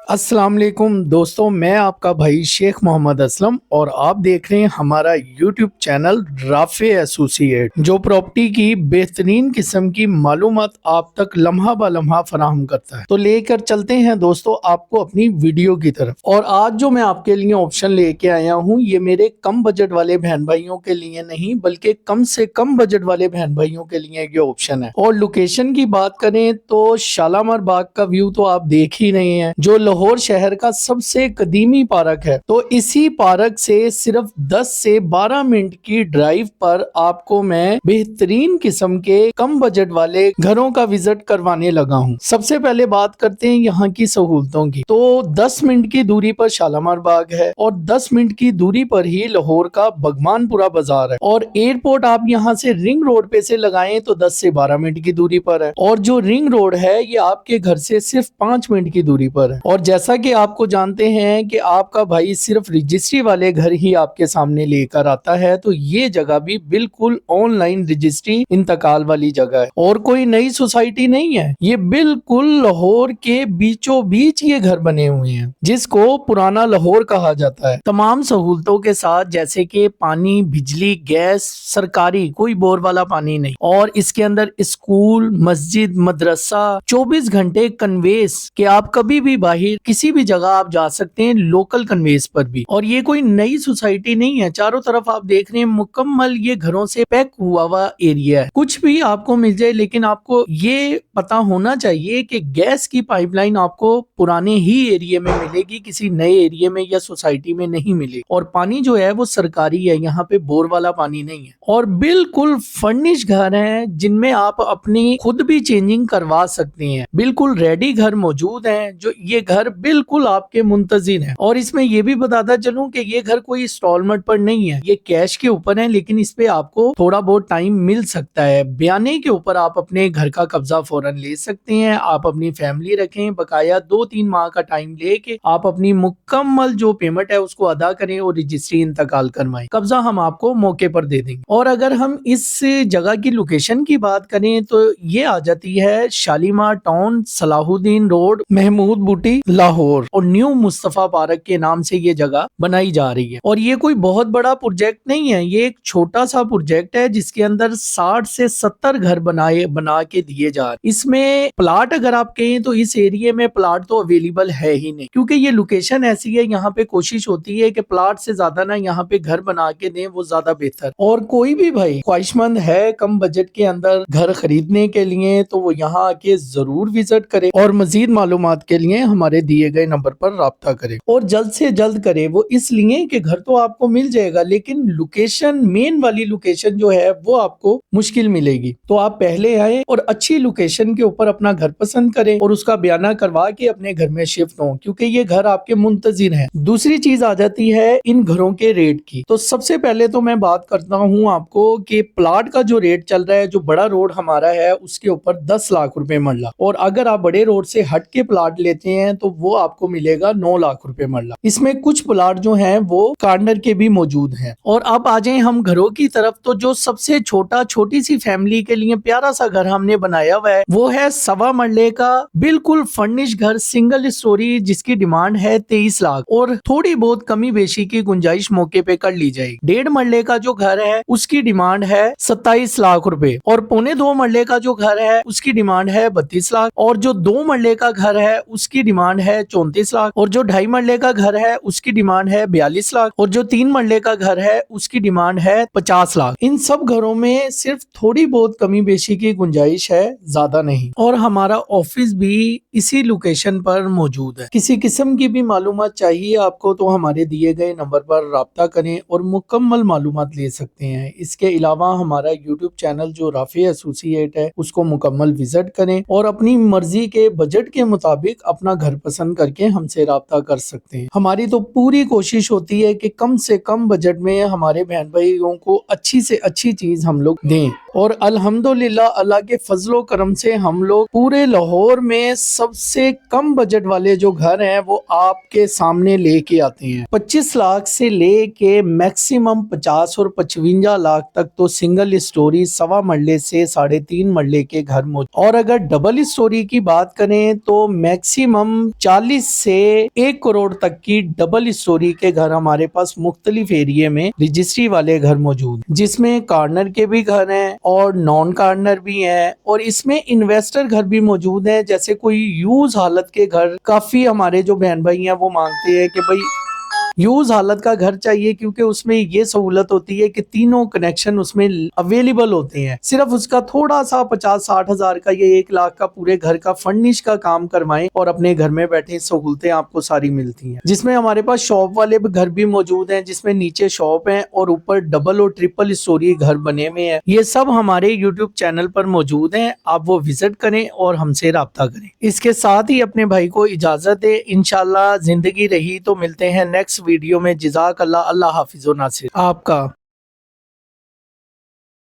अस्सलाम वालेकुम दोस्तों, मैं आपका भाई शेख मोहम्मद असलम और आप देख रहे हैं हमारा यूट्यूब चैनल राफे एसोसिएट, जो प्रॉपर्टी की बेहतरीन किस्म की मालूमात आप तक लम्हा ब लम्हा फराहम करता है। तो लेकर चलते हैं दोस्तों आपको अपनी वीडियो की तरफ। और आज जो मैं आपके लिए ऑप्शन लेके आया हूँ, ये मेरे कम बजट वाले बहन भाइयों के लिए नहीं बल्कि कम से कम बजट वाले बहन भाइयों के लिए ये ऑप्शन है। और लोकेशन की बात करें तो शालामार बाग का व्यू तो आप देख ही रहे हैं, जो लाहौर शहर का सबसे कदीमी पार्क है। तो इसी पार्क से सिर्फ 10 से 12 मिनट की ड्राइव पर आपको मैं बेहतरीन किस्म के कम बजट वाले घरों का विजिट करवाने लगा हूं। सबसे पहले बात करते हैं यहाँ की सहूलतों की। तो 10 मिनट की दूरी पर शालामार बाग है और 10 मिनट की दूरी पर ही लाहौर का बगमानपुरा बाजार है। और एयरपोर्ट आप यहाँ से रिंग रोड पे से लगाएं तो 10 से 12 मिनट की दूरी पर है। और जो रिंग रोड है ये आपके घर से सिर्फ 5 मिनट की दूरी पर है। और जैसा कि आपको जानते हैं कि आपका भाई सिर्फ रजिस्ट्री वाले घर ही आपके सामने लेकर आता है, तो ये जगह भी बिल्कुल ऑनलाइन रजिस्ट्री इंतकाल वाली जगह है और कोई नई सोसाइटी नहीं है। ये बिल्कुल लाहौर के बीचों बीच ये घर बने हुए हैं, जिसको पुराना लाहौर कहा जाता है। तमाम सहूलतों के साथ, जैसे कि पानी, बिजली, गैस, सरकारी, कोई बोर वाला पानी नहीं। और इसके अंदर स्कूल, मस्जिद, मदरसा, 24 घंटे कन्वेस कि आप कभी भी बाहर किसी भी जगह आप जा सकते हैं, लोकल कन्वेस पर भी। और ये कोई नई सोसाइटी नहीं है। चारों तरफ आप देख रहे हैं मुकम्मल ये घरों से पैक हुआ एरिया है। कुछ भी आपको मिल जाए, लेकिन आपको ये पता होना चाहिए कि गैस की पाइपलाइन आपको पुराने ही एरिया में मिलेगी, किसी नए एरिया में या सोसाइटी में नहीं मिलेगी। और पानी जो है वो सरकारी है, यहाँ पे बोर वाला पानी नहीं है। और बिल्कुल फर्निश घर है, जिनमें आप अपनी खुद भी चेंजिंग करवा सकते हैं। बिल्कुल रेडी घर मौजूद हैं, जो ये घर बिल्कुल आपके मुंतजिर हैं। और इसमें ये भी बताता चलूं कि ये घर कोई इंस्टॉलमेंट पर नहीं है, ये कैश के ऊपर है, लेकिन इस पे आपको थोड़ा बहुत टाइम मिल सकता है। बयाने के ऊपर आप अपने घर का कब्जा फौरन ले सकते हैं। आप अपनी फैमिली रखें, बकाया 2-3 माह का टाइम लेके आप अपनी मुकम्मल जो पेमेंट है उसको अदा करें और रजिस्ट्री इंतकाल करवाएं। कब्जा हम आपको मौके पर दे देंगे। और अगर हम इस जगह की लोकेशन की बात करें तो ये आ जाती है शालीमार टाउन, सलाहुद्दीन रोड, महमूद बूटी, लाहौर। और न्यू मुस्तफा पार्क के नाम से ये जगह बनाई जा रही है। और ये कोई बहुत बड़ा प्रोजेक्ट नहीं है, ये एक छोटा सा प्रोजेक्ट है जिसके अंदर 60 से 70 घर बना के दिए जा रहे। इसमें प्लाट अगर आप कहें तो इस एरिया में प्लाट तो अवेलेबल है ही नहीं, क्योंकि ये लोकेशन ऐसी है। यहाँ पे कोशिश होती है कि प्लाट से ज्यादा ना यहाँ पे घर बना के दें, वो ज्यादा बेहतर। और कोई भी भाई ख्वाहिशमंद है कम बजट के अंदर घर खरीदने के लिए, तो वो यहाँ आके जरूर विजिट करे और मजीद मालूमात के लिए हमारे दिए गए नंबर पर राब्ता करे। और जल्द से जल्द करे, वो इसलिए कि घर तो आपको मिल जाएगा, लेकिन लोकेशन, मेन वाली लोकेशन जो है वो आपको मुश्किल मिलेगी। तो आप पहले आए और अच्छी लोकेशन के ऊपर अपना घर पसंद करें और उसका बयाना करवा के अपने घर में शिफ्ट हो, क्योंकि ये घर आपके मुंतजिर हैं। दूसरी चीज आ जाती है इन घरों के रेट की। तो सबसे पहले तो मैं बात करता हूँ आपको कि प्लाट का जो रेट चल रहा है, जो बड़ा रोड हमारा है उसके ऊपर 10 लाख रुपए मरला। और अगर आप बड़े रोड से हट के प्लाट लेते हैं तो वो आपको मिलेगा 9 लाख रुपए मरला। इसमें कुछ प्लाट जो हैं वो कॉर्नर के भी मौजूद हैं। और अब आ जाएं हम घरों की तरफ, तो जो सबसे छोटी सी फैमिली के लिए प्यारा सा घर हमने बनाया हुआ है वो है 1.25 मरले का बिल्कुल फर्निश घर, सिंगल स्टोरी, जिसकी डिमांड है 23 लाख। और थोड़ी बहुत कमी बेशी की गुंजाइश मौके पे कर ली जाएगी। 1.5 मरले का जो घर है उसकी डिमांड है 27 लाख रुपए। और 1.25 मरले का जो घर है उसकी डिमांड है 32 लाख। और जो 2 मरले का घर है उसकी डिमांड है 34 लाख। और जो 2.5 मरले का घर है उसकी डिमांड है 42 लाख। और जो 3 मरले का घर है उसकी डिमांड है 50 लाख। इन सब घरों में सिर्फ थोड़ी बहुत कमी बेशी की गुंजाइश है, ज्यादा नहीं। और हमारा ऑफिस भी इसी लोकेशन पर मौजूद है। किसी किस्म की भी मालूमात चाहिए आपको तो हमारे दिए गए नंबर पर राब्ता करें और मुकम्मल मालूमात ले सकते हैं। इसके अलावा हमारा यूट्यूब चैनल जो राफे एसोसिएट है उसको मुकम्मल विजिट करें और अपनी मर्जी के बजट के मुताबिक अपना घर पसंद करके हमसे राब्ता कर सकते हैं। हमारी तो पूरी कोशिश होती है कि कम से कम बजट में हमारे बहन भाइयों को अच्छी से अच्छी चीज हम लोग दें। और अल्हम्दुलिल्लाह अल्लाह के फजलो करम से हम लोग पूरे लाहौर में सबसे कम बजट वाले जो घर हैं वो आपके सामने लेके आते हैं। 25 लाख से लेके मैक्सिमम 50 और 55 लाख तक तो सिंगल स्टोरी 1.25 मरले से 3.5 मरले के घर मौजूद। और अगर डबल स्टोरी की बात करें तो मैक्सिमम 40 سے 1 करोड़ तक की डबल स्टोरी के घर हमारे पास मुख्तलिफ एरिया में रजिस्ट्री वाले घर मौजूद हैं, जिसमें कॉर्नर के भी घर हैं और नॉन कॉर्नर भी हैं, और इसमें इन्वेस्टर घर भी मौजूद हैं। जैसे कोई यूज हालत के घर काफी हमारे जो बहन भाई हैं वो मांगते हैं कि भाई यूज हालत का घर चाहिए, क्योंकि उसमें ये सहूलत होती है कि तीनों कनेक्शन उसमें अवेलेबल होते हैं। सिर्फ उसका थोड़ा सा 50-60 हजार का या 1 लाख का पूरे घर का फर्निश का काम करवाएं और अपने घर में बैठे सहूलतें आपको सारी मिलती हैं। जिसमें हमारे पास शॉप वाले भी घर भी मौजूद हैं, जिसमें नीचे शॉप है और ऊपर डबल और ट्रिपल स्टोरी घर बने हुए हैं। ये सब हमारे यूट्यूब चैनल पर मौजूद हैं, आप वो विजिट करें और हमसे राब्ता करें। इसके साथ ही अपने भाई को इजाजत दे, इंशाल्लाह जिंदगी रही तो मिलते हैं नेक्स्ट वीडियो में। जज़ाक अल्लाह, अल्लाह हाफिज़ व नासिर आपका।